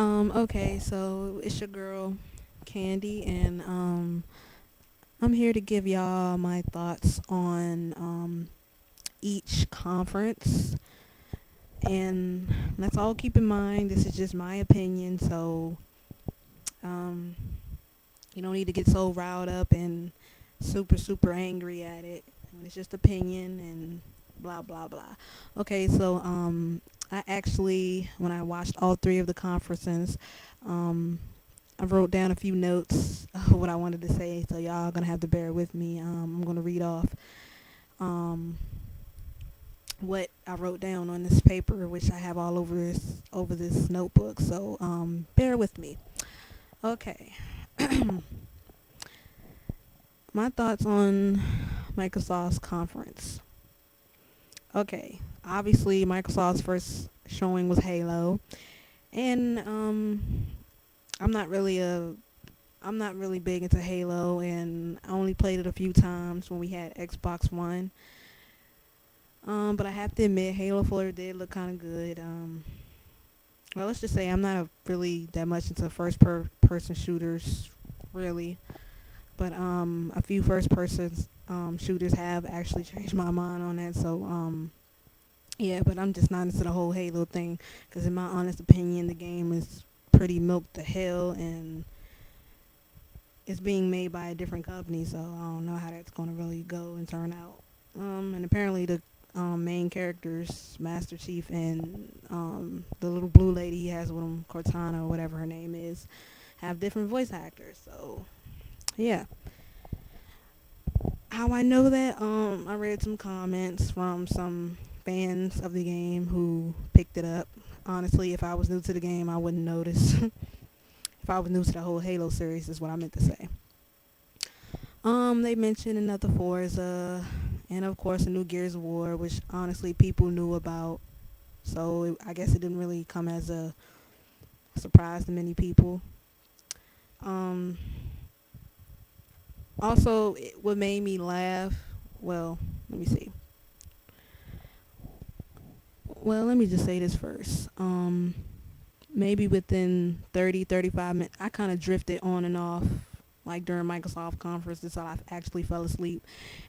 Okay, so it's your girl Candy, and I'm here to give y'all my thoughts on each conference. And let's all keep in mind this is just my opinion, so um you don't need to get so riled up and super angry at it. It's just opinion and blah blah blah. Okay, so I actually, when I watched all three of the conferences, um I wrote down a few notes of what I wanted to say, so y'all gonna have to bear with me. I'm gonna read off um, what I wrote down on this paper, which I have all over this notebook. So bear with me. Okay, my thoughts on Microsoft's conference. Okay, obviously Microsoft's first showing was Halo, and I'm not really a I'm not really big into Halo, and I only played it a few times when we had Xbox One. But I have to admit, Halo 4 did look kind of good. Well, let's just say I'm not really that much into person shooters, really. But a few first person shooters have actually changed my mind on that. So yeah, but I'm just not into the whole Halo thing, because in my honest opinion, the game is pretty milked to hell, and it's being made by a different company, so I don't know how that's going to really go and turn out. And apparently the main characters, Master Chief and the little blue lady he has with him, Cortana or whatever her name is, have different voice actors. So yeah, how I know that? I read some comments from some fans of the game who picked it up. Honestly, if I was new to the game, I wouldn't notice. If I was new to the whole Halo series, is what I meant to say. They mentioned another Forza, and of course a new Gears of War, which honestly people knew about. So I guess it didn't really come as a surprise to many people. Um, Also, what made me laugh, well, let me see. Well, let me just say this first. Maybe within 30, 35 minutes, I kind of drifted on and off, like during Microsoft conference, until I actually fell asleep.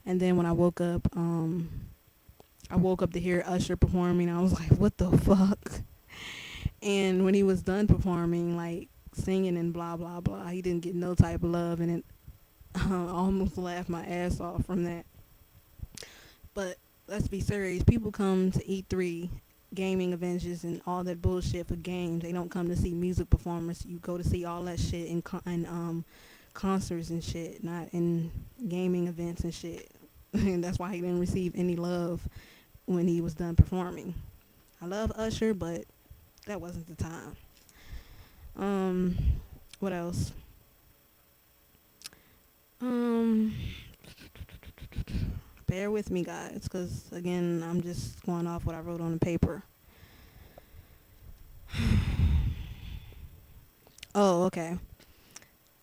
And then when I woke up to hear Usher performing. I was like, what the fuck? And when he was done performing, like singing and blah blah blah, he didn't get no type of love, and it almost laughed my ass off from that. But let's be serious. People come to E3, gaming Avengers, and all that bullshit for games. They don't come to see music performers. You go to see all that shit in concerts and shit, not in gaming events and shit. And that's why he didn't receive any love when he was done performing. I love Usher, but that wasn't the time. Um, what else? Um, Bear with me, guys, because again, I'm just going off what I wrote on the paper. Oh, okay.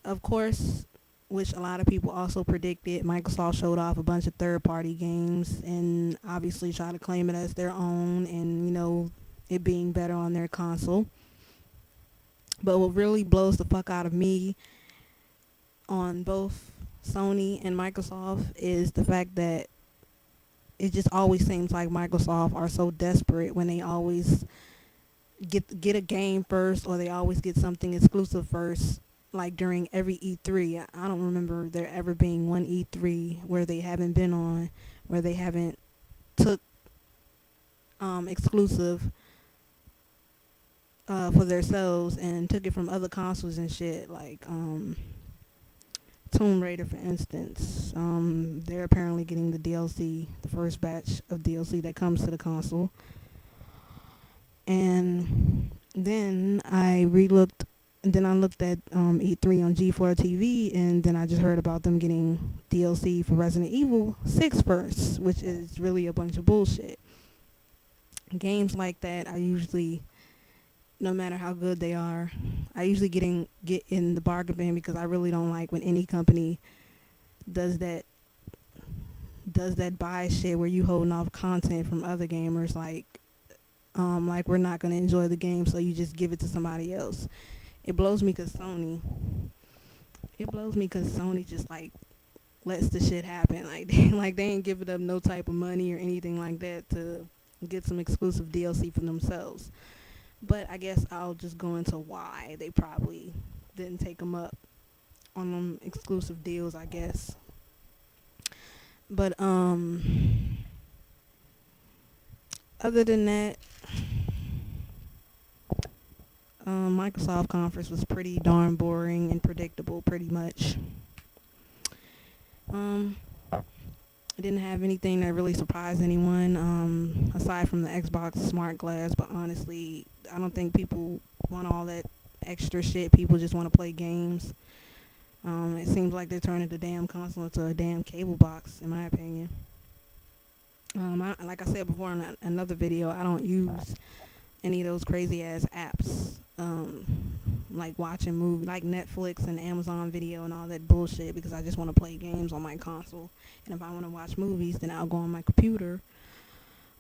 Of course, which a lot of people also predicted, Microsoft showed off a bunch of third-party games and obviously tried to claim it as their own, and it being better on their console. But what really blows the fuck out of me on both Sony and Microsoft is the fact that it just always seems like Microsoft are so desperate when they always get a game first, or they always get something exclusive first. Like during every E3, I don't remember there ever being one E3 where they haven't been on, where they haven't took exclusive for themselves and took it from other consoles and shit. Like Tomb Raider, for instance. They're apparently getting the DLC, the first batch of DLC that comes to the console. And then I looked at E3 on G4 TV, and then I just heard about them getting DLC for Resident Evil 6 first, which is really a bunch of bullshit. Games like that, I usually, no matter how good they are, I usually get in the bargain bin, because I really don't like when any company does that buy shit where you holding off content from other gamers. Like like we're not gonna enjoy the game, so you just give it to somebody else. It blows me because Sony. It blows me because Sony just like lets the shit happen. Like like they ain't giving up no type of money or anything like that to get some exclusive DLC for themselves. But I guess I'll just go into why they probably didn't take them up on them exclusive deals, I guess. But other than that, Microsoft conference was pretty darn boring and predictable, pretty much. Um, it didn't have anything that really surprised anyone, aside from the Xbox Smart Glass. But honestly, I don't think people want all that extra shit. People just want to play games. It seems like they're turning the damn console into a damn cable box, in my opinion. Like I said before in another video, I don't use any of those crazy ass apps, like watching movies, like Netflix and Amazon Video and all that bullshit, because I just want to play games on my console. And if I want to watch movies, then I'll go on my computer,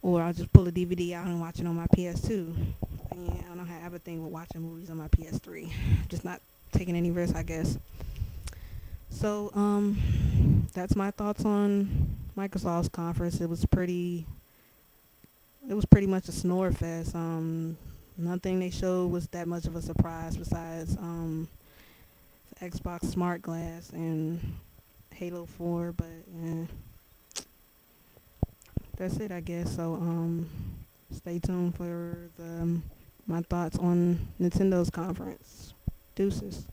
or I'll just pull a DVD out and watch it on my PS2. Yeah, I don't have a thing with watching movies on my PS3. Just not taking any risks, I guess. So, that's my thoughts on Microsoft's conference. It was pretty much a snore fest. Nothing they showed was that much of a surprise besides the Xbox Smart Glass and Halo 4, but that's it, I guess. So stay tuned for the my thoughts on Nintendo's conference. Deuces.